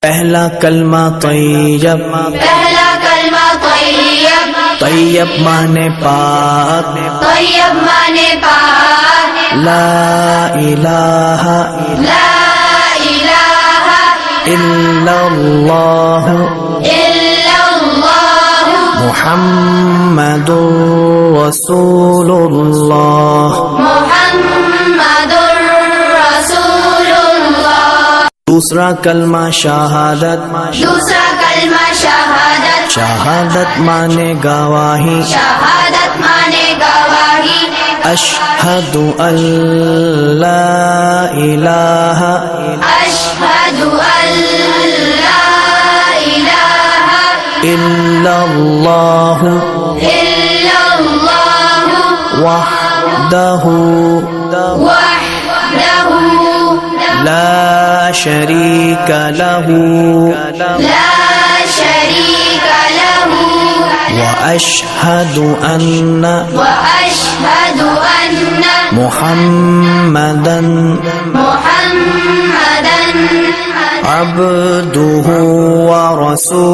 پہلا کلمہ طیب، پہلا کلمہ طیب، طیب مانے پاک، طیب مانے پاک، لا الہ لا الہ الا اللہ الا اللہ محمد رسول اللہ۔ محمد رسول اللہ۔ دوسرا کلمہ شہادت، دوسرا کلمہ شہادت، شہادت مانے گواہی، شہادت مانے گواہی، اشہد ان لا الہ اشہد ان لا الہ الا اللہ الا اللہ وحدہ وحدہ لا شریک لہ لا شریک لہ واشہد ان واشہد ان محمدا محمدا عبدہ ورسولہ۔